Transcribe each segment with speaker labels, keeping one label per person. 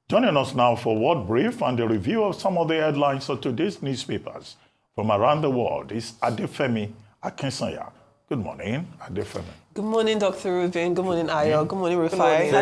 Speaker 1: Joining us now for World Brief and the review of some of the headlines of today's newspapers from around the world is Adefemi Akinsanya. Good morning, Adefemi.
Speaker 2: Good morning, Dr. Rubin. Good morning, Ayo. Good morning, Rufai.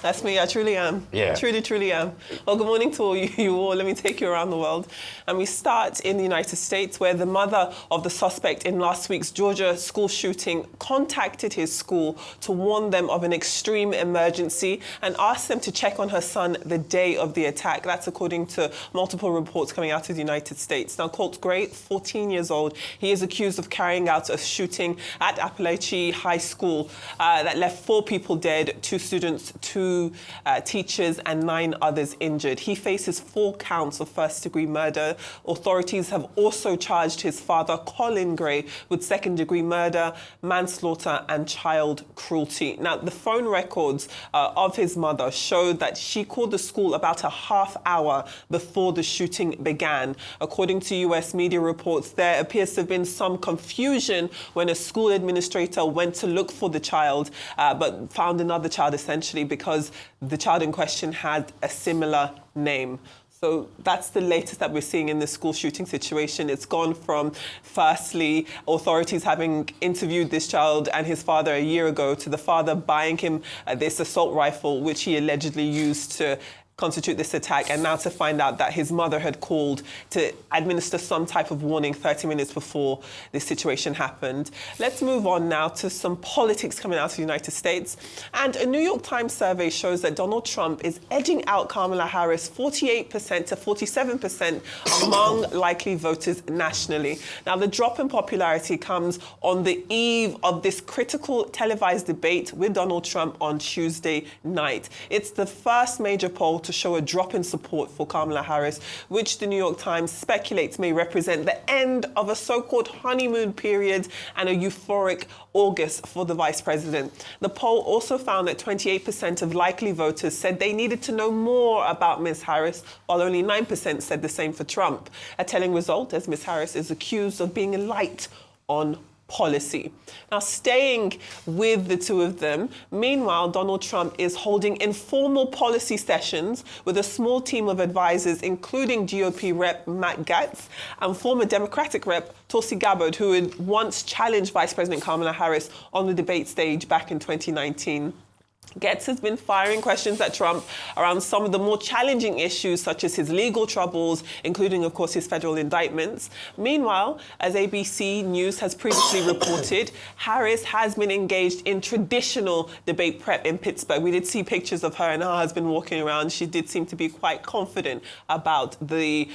Speaker 2: That's me. I truly am.
Speaker 1: Yeah.
Speaker 2: Truly am. Well, good morning to all you all. Let me take you around the world. And we start in the United States, where the mother of the suspect in last week's Georgia school shooting contacted his school to warn them of an extreme emergency and asked them to check on her son the day of the attack. That's according to multiple reports coming out of the United States. Now, Colt Gray, 14 years old, he is accused of carrying out a shooting at Appalachia High School that left 4 people dead, 2 students, 2 teachers and 9 others injured. He faces 4 counts of first-degree murder. Authorities have also charged his father, Colin Gray, with second-degree murder, manslaughter and child cruelty. Now, the phone records of his mother showed that she called the school about a half hour before the shooting began. According to US media reports, there appears to have been some confusion when a school administrator went to look for the child, but found another child essentially because the child in question had a similar name. So that's the latest that we're seeing in the school shooting situation. It's gone from, firstly, authorities having interviewed this child and his father a year ago, to the father buying him this assault rifle, which he allegedly used to constitute this attack, and now to find out that his mother had called to administer some type of warning 30 minutes before this situation happened. Let's move on now to some politics coming out of the United States. And a New York Times survey shows that Donald Trump is edging out Kamala Harris 48% to 47% among likely voters nationally. Now, the drop in popularity comes on the eve of this critical televised debate with Donald Trump on Tuesday night. It's the first major poll to show a drop in support for Kamala Harris, which the New York Times speculates may represent the end of a so-called honeymoon period and a euphoric August for the vice president. The poll also found that 28% of likely voters said they needed to know more about Ms. Harris, while only 9% said the same for Trump. A telling result, as Ms. Harris is accused of being light on policy. Now, staying with the two of them, meanwhile, Donald Trump is holding informal policy sessions with a small team of advisors, including GOP Rep Matt Gaetz and former Democratic Rep Tulsi Gabbard, who had once challenged Vice President Kamala Harris on the debate stage back in 2019. Gaetz has been firing questions at Trump around some of the more challenging issues, such as his legal troubles, including, of course, his federal indictments. Meanwhile, as ABC News has previously reported, Harris has been engaged in traditional debate prep in Pittsburgh. We did see pictures of her and her husband walking around. She did seem to be quite confident about the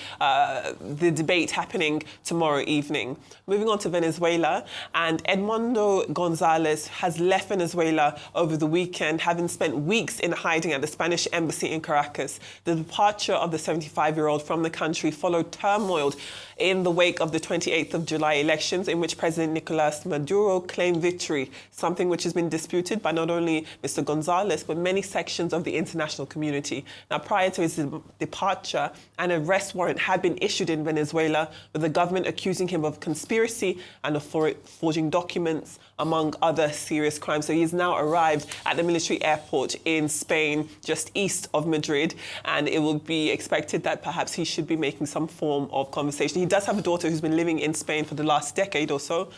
Speaker 2: debate happening tomorrow evening. Moving on to Venezuela, and Edmundo Gonzalez has left Venezuela over the weekend, having spent weeks in hiding at the Spanish embassy in Caracas. The departure of the 75-year-old from the country followed turmoil in the wake of the 28th of July elections, in which President Nicolas Maduro claimed victory, something which has been disputed by not only Mr. Gonzalez, but many sections of the international community. Now, prior to his departure, an arrest warrant had been issued in Venezuela, with the government accusing him of conspiracy and of forging documents, among other serious crimes. So he's now arrived at the military airport in Spain, just east of Madrid, and it will be expected that perhaps he should be making some form of conversation. He does have a daughter who's been living in Spain for the last decade or so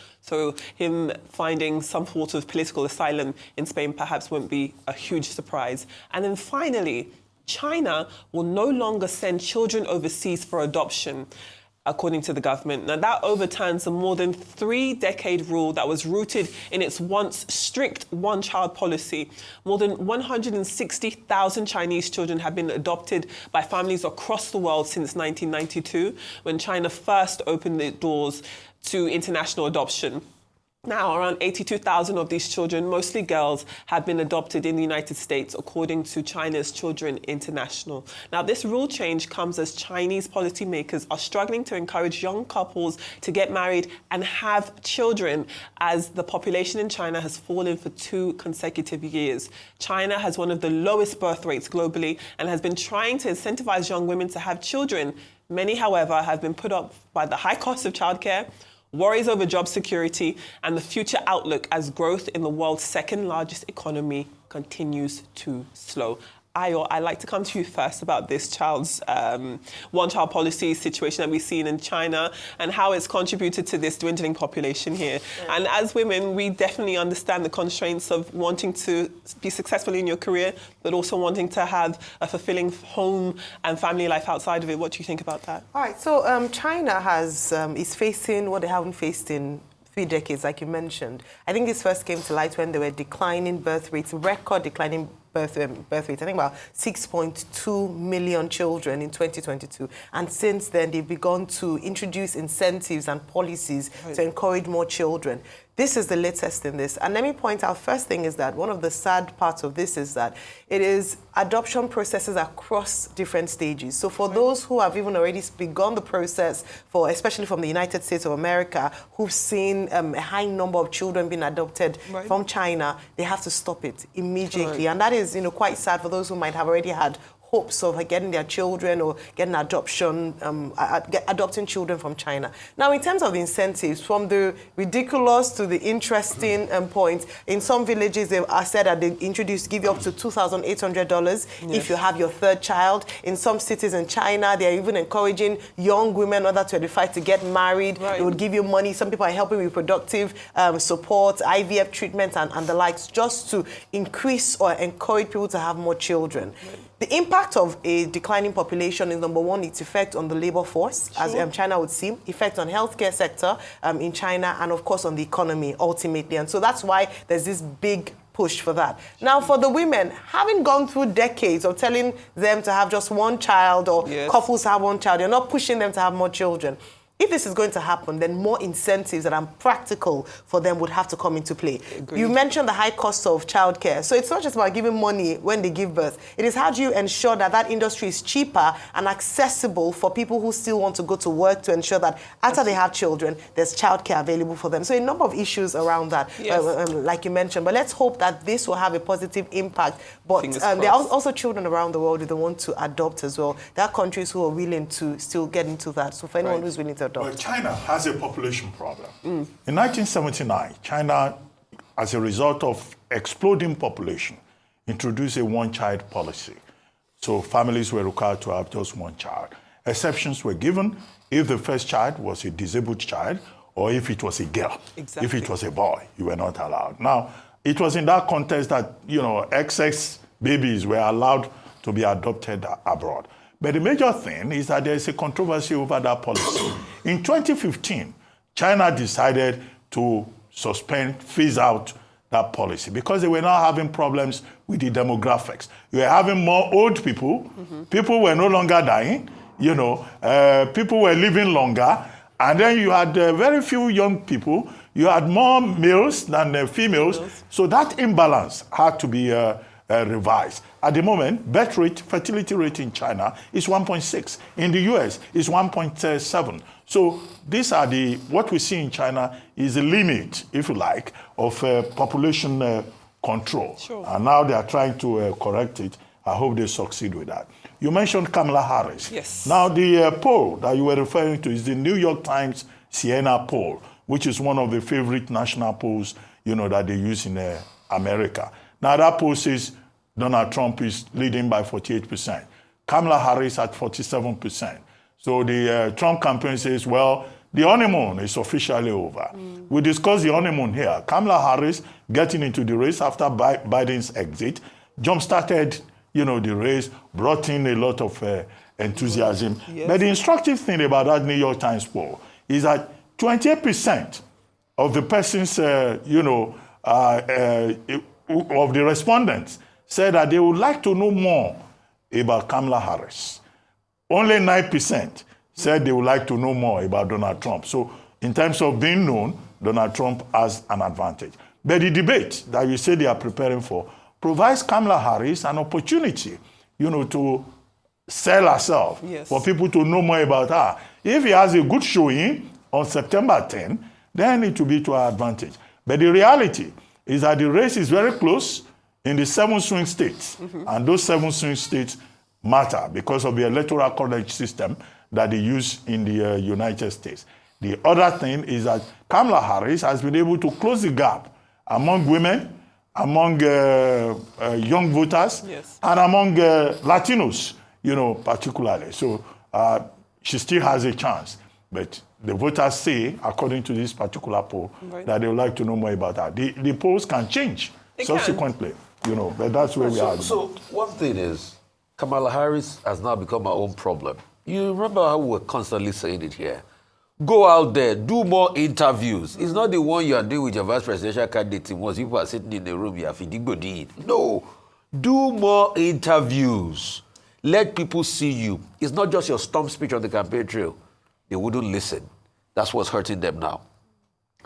Speaker 2: him finding some sort of political asylum in Spain perhaps won't be a huge surprise. And then finally, China will no longer send children overseas for adoption, according to the government. Now, that overturns a more than 3-decade rule that was rooted in its once strict one-child policy. More than 160,000 Chinese children have been adopted by families across the world since 1992, when China first opened the doors to international adoption. Now, around 82,000 of these children, mostly girls, have been adopted in the United States, according to China's Children International. Now, this rule change comes as Chinese policymakers are struggling to encourage young couples to get married and have children, as the population in China has fallen for 2 consecutive years. China has one of the lowest birth rates globally and has been trying to incentivize young women to have children. Many, however, have been put off by the high cost of childcare, worries over job security, and the future outlook as growth in the world's second largest economy continues to slow. Ayo, I'd like to come to you first about this one-child policy situation that we've seen in China and how it's contributed to this dwindling population here. Yeah. And as women, we definitely understand the constraints of wanting to be successful in your career, but also wanting to have a fulfilling home and family life outside of it. What do you think about that?
Speaker 3: All right, so China is facing what they haven't faced in 3 decades, like you mentioned. I think this first came to light when there were declining birth rates, record declining birth rates. I think about 6.2 million children in 2022. And since then, they've begun to introduce incentives and policies to encourage more children. This is the latest in this. And let me point out, first thing is that one of the sad parts of this is that it is adoption processes across different stages. So for those who have even already begun the process, especially from the United States of America, who've seen a high number of children being adopted from China, they have to stop it immediately. And that is, quite sad for those who might have already had hopes of getting their children or getting adopting children from China. Now, in terms of incentives, from the ridiculous to the interesting points, in some villages they are said that they give you up to $2,800 if you have your 3rd child. In some cities in China, they are even encouraging young women under 25 to get married. They would give you money. Some people are helping with reproductive support, IVF treatment, and the likes, just to increase or encourage people to have more children. The impact of a declining population is, number one, its effect on the labor force, as China would see, effect on healthcare sector in China, and of course on the economy ultimately. And so that's why there's this big push for that. Now, for the women, having gone through decades of telling them to have just one child or couples have one child, you're not pushing them to have more children. If this is going to happen, then more incentives that are practical for them would have to come into play. Agreed. You mentioned the high cost of childcare. So it's not just about giving money when they give birth. It is how do you ensure that that industry is cheaper and accessible for people who still want to go to work, to ensure that after they have children, there's childcare available for them. So a number of issues around that, like you mentioned. But let's hope that this will have a positive impact. But there are also children around the world who want to adopt as well. There are countries who are willing to still get into that. So for anyone who's willing to adopt.
Speaker 1: But China has a population problem. In 1979, China, as a result of exploding population, introduced a one-child policy. So families were required to have just one child. Exceptions were given if the first child was a disabled child or if it was a girl. Exactly. If it was a boy, you were not allowed. Now, it was in that context that, XX babies were allowed to be adopted abroad. But the major thing is that there is a controversy over that policy. In 2015, China decided to phase out that policy because they were now having problems with the demographics. You were having more old people, people were no longer dying, people were living longer, and then you had very few young people. You had more males than females, so that imbalance had to be revised. At the moment, birth rate, fertility rate in China is 1.6. In the US, it's 1.7. So these are what we see in China is the limit, if you like, of population control. Sure. And now they are trying to correct it. I hope they succeed with that. You mentioned Kamala Harris.
Speaker 2: Yes.
Speaker 1: Now, the poll that you were referring to is the New York Times Siena poll, which is one of the favorite national polls, that they use in America. Now, that poll says Donald Trump is leading by 48%. Kamala Harris at 47%. So the Trump campaign says, well, the honeymoon is officially over. We discussed the honeymoon here. Kamala Harris getting into the race after Biden's exit, jump-started, the race, brought in a lot of enthusiasm. Yes. But the instructive thing about that New York Times poll is that 28% of the persons, of the respondents said that they would like to know more about Kamala Harris. Only 9% said they would like to know more about Donald Trump. So in terms of being known, Donald Trump has an advantage. But the debate that you say they are preparing for provides Kamala Harris an opportunity, to sell herself, for people to know more about her. If he has a good showing on September 10, then it will be to her advantage. But the reality is that the race is very close in the 7 swing states. And those 7 swing states matter because of the electoral college system that they use in the United States. The other thing is that Kamala Harris has been able to close the gap among women, among young voters,
Speaker 2: yes,
Speaker 1: and among Latinos, particularly. So she still has a chance. But the voters say, according to this particular poll,
Speaker 2: right,
Speaker 1: that they would like to know more about that. The polls can change subsequently, but that's where we are.
Speaker 4: So one thing is, Kamala Harris has now become our own problem. You remember how we were constantly saying it here? Go out there, do more interviews. It's not the one you are doing with your vice presidential candidate. Once people are sitting in the room, you have to No, do more interviews. Let people see you. It's not just your stump speech on the campaign trail. They wouldn't listen. That's what's hurting them now.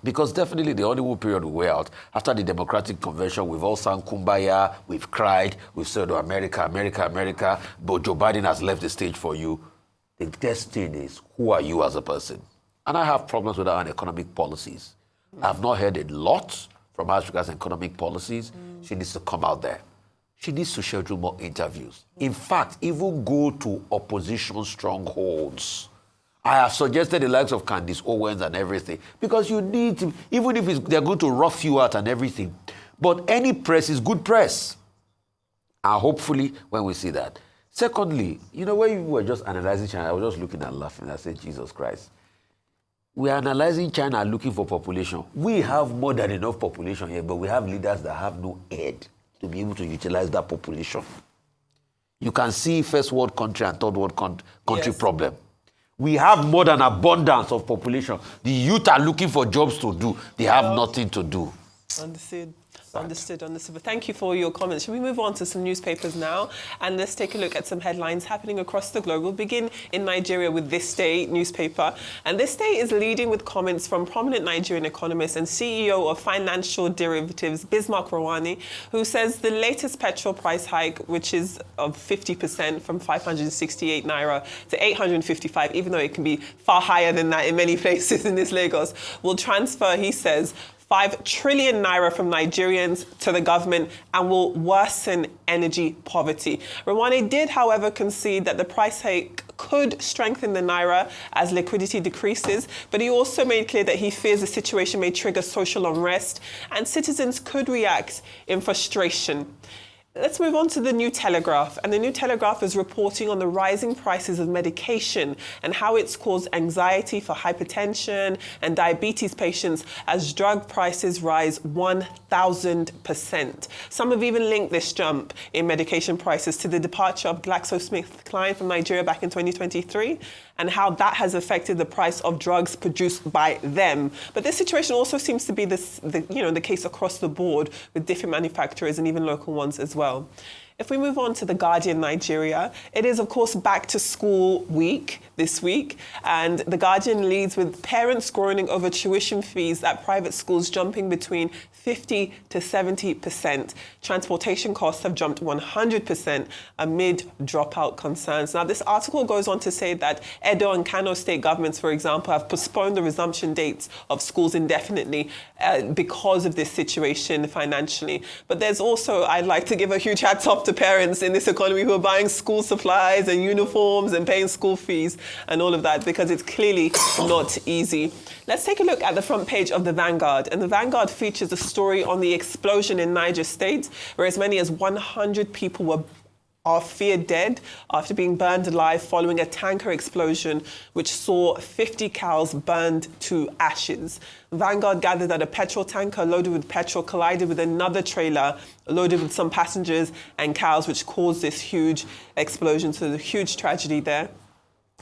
Speaker 4: Because definitely the honeymoon period will wear out. After the Democratic Convention, we've all sung Kumbaya, we've cried, we've said, oh, America, America, America, but Joe Biden has left the stage for you. The next thing is, who are you as a person? And I have problems with our economic policies. I've not heard a lot from her regards economic policies. She needs to come out there. She needs to schedule more interviews. In fact, even go to opposition strongholds. I have suggested the likes of Candace Owens and everything, because you need to, even if they're going to rough you out and everything, but any press is good press. And hopefully, when we see that. Secondly, when you were just analyzing China, I was just looking and laughing. I said, Jesus Christ. We are analyzing China looking for population. We have more than enough population here, but we have leaders that have no head to be able to utilize that population. You can see first world country and third world country problem. We have more than abundance of population. The youth are looking for jobs to do. They have nothing to do.
Speaker 2: Understood. Understood. But thank you for your comments. Shall we move on to some newspapers now? And let's take a look at some headlines happening across the globe. We'll begin in Nigeria with This Day newspaper. And This Day is leading with comments from prominent Nigerian economist and CEO of financial derivatives, Bismarck Rawani, who says the latest petrol price hike, which is of 50% from 568 naira to 855, even though it can be far higher than that in many places in this Lagos, will transfer, he says, 5 trillion naira from Nigerians to the government and will worsen energy poverty. Rawani did, however, concede that the price hike could strengthen the naira as liquidity decreases, but he also made clear that he fears the situation may trigger social unrest and citizens could react in frustration. Let's move on to the New Telegraph. And the New Telegraph is reporting on the rising prices of medication and how it's caused anxiety for hypertension and diabetes patients as drug prices rise 1,000%. Some have even linked this jump in medication prices to the departure of GlaxoSmithKline from Nigeria back in 2023 and how that has affected the price of drugs produced by them. But this situation also seems to be the case across the board with different manufacturers and even local ones as well. If we move on to The Guardian Nigeria, it is, of course, back to school week this week. And The Guardian leads with parents groaning over tuition fees at private schools jumping between 50 to 70%. Transportation costs have jumped 100% amid dropout concerns. Now, this article goes on to say that Edo and Kano state governments, for example, have postponed the resumption dates of schools indefinitely because of this situation financially. But there's also, I'd like to give a huge hats off to parents in this economy who are buying school supplies and uniforms and paying school fees and all of that, because it's clearly not easy. Let's take a look at the front page of The Vanguard. And The Vanguard features a story on the explosion in Niger State, where as many as 100 people are feared dead after being burned alive following a tanker explosion which saw 50 cows burned to ashes. Vanguard gathered that a petrol tanker loaded with petrol collided with another trailer loaded with some passengers and cows, which caused this huge explosion. So the huge tragedy there.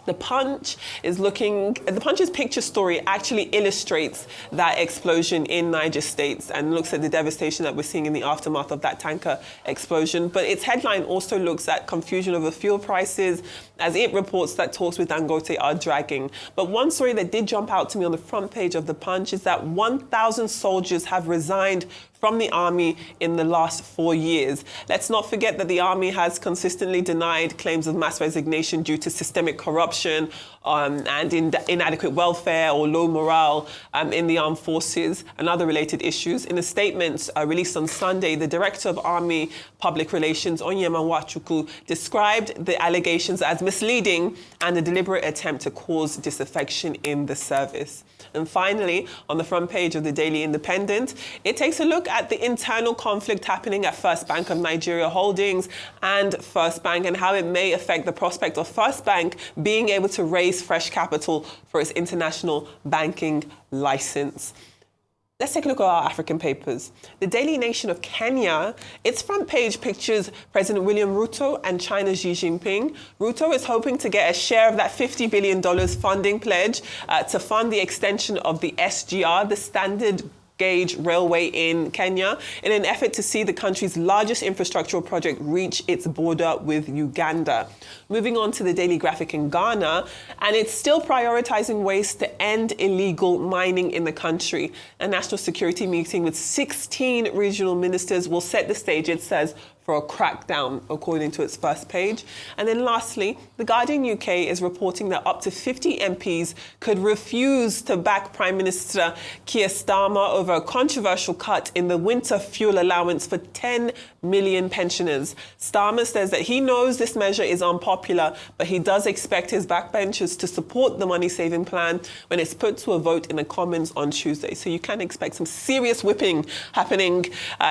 Speaker 2: The Punch's picture story actually illustrates that explosion in Niger State and looks at the devastation that we're seeing in the aftermath of that tanker explosion. But its headline also looks at confusion over fuel prices, as it reports that talks with Dangote are dragging. But one story that did jump out to me on the front page of The Punch is that 1,000 soldiers have resigned from the army in the last 4 years. Let's not forget that the army has consistently denied claims of mass resignation due to systemic corruption and inadequate welfare or low morale in the armed forces and other related issues. In a statement released on Sunday, the Director of Army Public Relations, Onyema Nwachukwu, described the allegations as misleading and a deliberate attempt to cause disaffection in the service. And finally, on the front page of the Daily Independent, it takes a look at the internal conflict happening at First Bank of Nigeria Holdings and First Bank and how it may affect the prospect of First Bank being able to raise fresh capital for its international banking license. Let's take a look at our African papers. The Daily Nation of Kenya, its front page pictures President William Ruto and China's Xi Jinping. Ruto is hoping to get a share of that $50 billion funding pledge to fund the extension of the SGR, the Standard Gauge Railway in Kenya, in an effort to see the country's largest infrastructural project reach its border with Uganda. Moving on to the Daily Graphic in Ghana, and it's still prioritizing ways to end illegal mining in the country. A national security meeting with 16 regional ministers will set the stage, it says, for a crackdown, according to its first page. And then lastly, The Guardian UK is reporting that up to 50 MPs could refuse to back Prime Minister Keir Starmer over a controversial cut in the winter fuel allowance for 10 million pensioners. Starmer says that he knows this measure is unpopular, but he does expect his backbenchers to support the money-saving plan when it's put to a vote in the Commons on Tuesday. So you can expect some serious whipping happening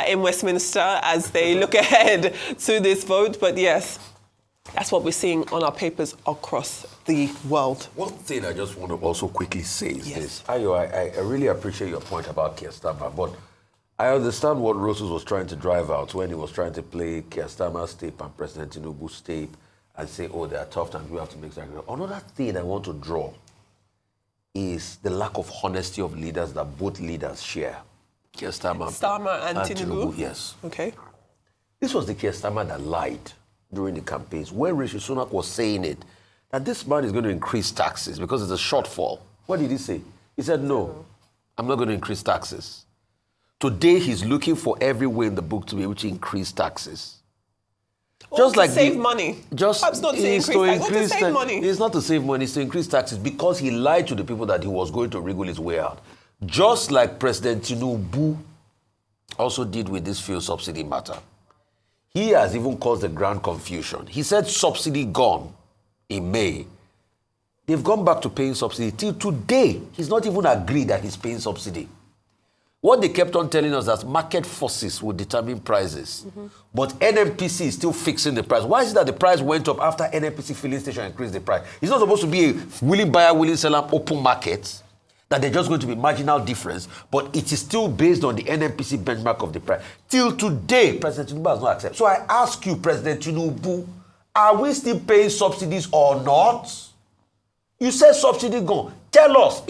Speaker 2: in Westminster as they look ahead to this vote. But yes, that's what we're seeing on our papers across the world.
Speaker 4: One thing I just want to also quickly say is this. Ayo, I really appreciate your point about Keir Starmer, but I understand what Rosus was trying to drive out when he was trying to play Keir Starmer's tape and President Tinubu's tape and say, oh, they are tough and we have to make sacrifices. Another thing I want to draw is the lack of honesty of leaders that both leaders share. Keir Starmer
Speaker 2: and Tinubu?
Speaker 4: Yes.
Speaker 2: Okay.
Speaker 4: This was the Keir Starmer that lied during the campaigns when Rishi Sunak was saying it, that this man is going to increase taxes because it's a shortfall. What did he say? He said, no, I'm not going to increase taxes. Today, he's looking for every way in the book to be able to increase taxes.
Speaker 2: Just like save money.
Speaker 4: Just
Speaker 2: not to increase save money.
Speaker 4: It's not to save money, it's to increase taxes because he lied to the people that he was going to wriggle his way out. Just like President Tinubu also did with this fuel subsidy matter. He has even caused a grand confusion. He said subsidy gone in May. They've gone back to paying subsidy. Till today, he's not even agreed that he's paying subsidy. What they kept on telling us that market forces will determine prices. But NNPC is still fixing the price. Why is it that the price went up after NNPC filling station increased the price? It's not supposed to be a willing buyer, willing seller, open market, that they're just going to be marginal difference, but it is still based on the NNPC benchmark of the price. Till today, President Tinubu has not accepted. So I ask you, President Tinubu, are we still paying subsidies or not? You said subsidy gone. Tell us,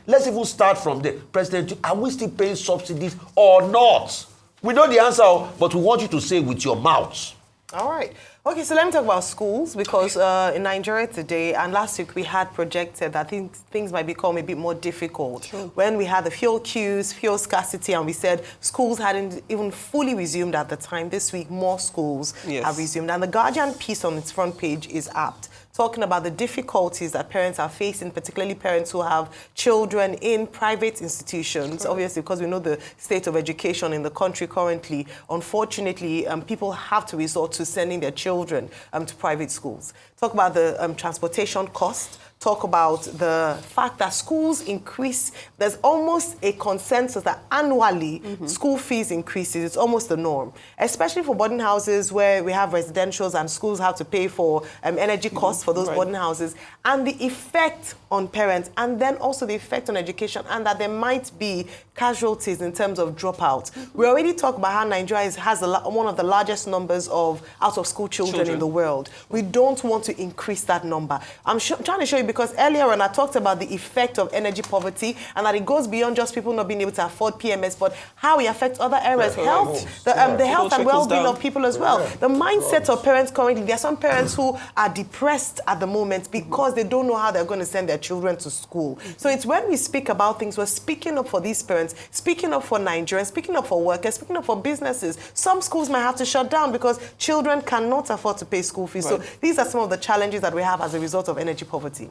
Speaker 4: let's even start from there. President, are we still paying subsidies or not? We know the answer, but we want you to say it with your mouth.
Speaker 3: All right. Okay, so let me talk about schools because in Nigeria today and last week we had projected that things might become a bit more difficult. True. When we had the fuel queues, fuel scarcity, and we said schools hadn't even fully resumed at the time. This week, more schools have resumed. And the Guardian piece on its front page is apt, talking about the difficulties that parents are facing, particularly parents who have children in private institutions. Correct. Obviously, because we know the state of education in the country currently, unfortunately, people have to resort to sending their children to private schools. Talk about the transportation cost. Talk about the fact that schools increase. There's almost a consensus that annually school fees increases. It's almost the norm, especially for boarding houses where we have residentials and schools have to pay for energy costs for those boarding houses, and the effect on parents, and then also the effect on education, and that there might be casualties in terms of dropouts. We already talked about how Nigeria has one of the largest numbers of out-of-school children in the world. We don't want to increase that number. I'm trying to show you because earlier when I talked about the effect of energy poverty and that it goes beyond just people not being able to afford PMS, but how it affects other areas, health, the health and well-being of people as well. The mindset of parents currently, there are some parents who are depressed at the moment because they don't know how they're going to send their children to school. So it's when we speak about things, we're speaking up for these parents, speaking up for Nigerians, speaking up for workers, speaking up for businesses. Some schools might have to shut down because children cannot afford to pay school fees. Right. So these are some of the challenges that we have as a result of energy poverty.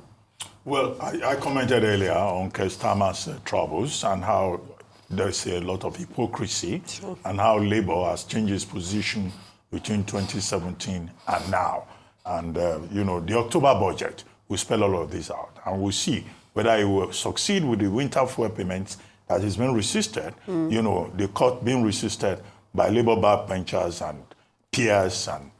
Speaker 1: Well, I commented earlier on Kestama's troubles and how there's a lot of hypocrisy and how Labour has changed its position between 2017 and now. And, the October budget will spell all of this out. And we'll see whether it will succeed with the winter fuel payments that has been resisted, the cut being resisted by Labour backbenchers and peers and,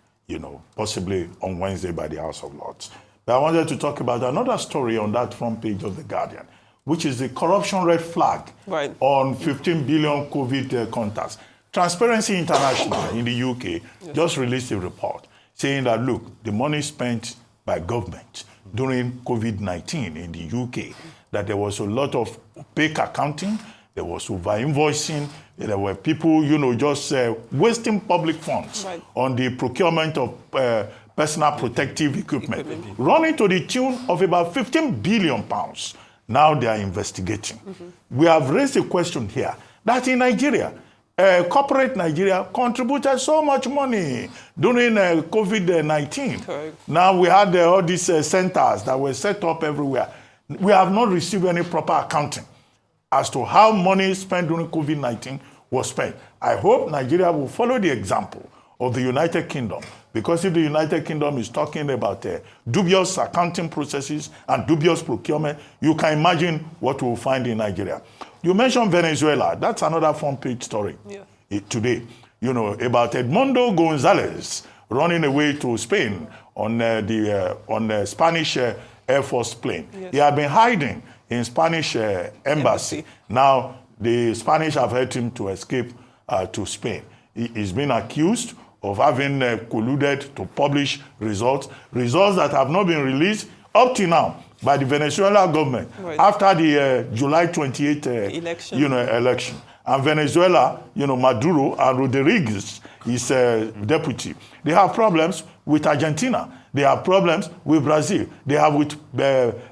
Speaker 1: possibly on Wednesday by the House of Lords. But I wanted to talk about another story on that front page of The Guardian, which is the corruption red flag on 15 billion COVID contacts. Transparency International in the UK just released a report saying that, look, the money spent by government during COVID-19 in the UK, that there was a lot of opaque accounting, there was over-invoicing, there were people, just wasting public funds on the procurement of personal protective equipment, running to the tune of about 15 billion pounds. Now they are investigating. We have raised a question here that in Nigeria, corporate Nigeria contributed so much money during COVID-19. Now we had all these centers that were set up everywhere. We have not received any proper accounting as to how money spent during COVID-19 was spent. I hope Nigeria will follow the example of the United Kingdom, because if the United Kingdom is talking about dubious accounting processes and dubious procurement, you can imagine what we'll find in Nigeria. You mentioned Venezuela. That's another front page story today. About Edmundo Gonzalez running away to Spain on the Spanish Air Force plane. He had been hiding in Spanish embassy. Now, the Spanish have helped him to escape to Spain. He's been accused of having colluded to publish results that have not been released up to now by the Venezuelan government after the July 28th election. And Venezuela, Maduro and Rodriguez, his deputy, they have problems with Argentina. They have problems with Brazil. They have with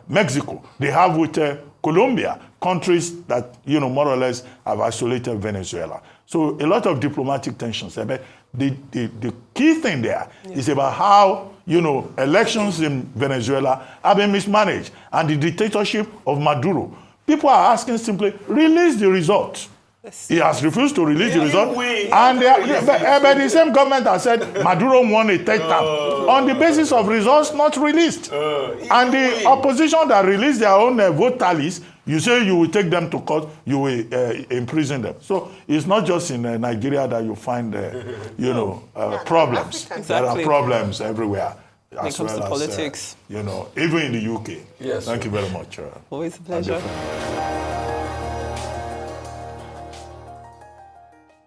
Speaker 1: Mexico. They have with Colombia, countries that, more or less have isolated Venezuela. So a lot of diplomatic tensions. But the key thing there is about how, elections in Venezuela have been mismanaged and the dictatorship of Maduro. People are asking simply, release the results. He has refused to release the result. And but the same government has said Maduro won a third term on the basis of results not released. And the opposition that released their own vote tallies, you say you will take them to court, you will imprison them. So it's not just in Nigeria that you find, problems.
Speaker 2: Exactly.
Speaker 1: There are problems everywhere.
Speaker 2: When it comes to politics.
Speaker 1: Even in the UK.
Speaker 4: Yes.
Speaker 1: Thank you very much.
Speaker 2: Always a pleasure.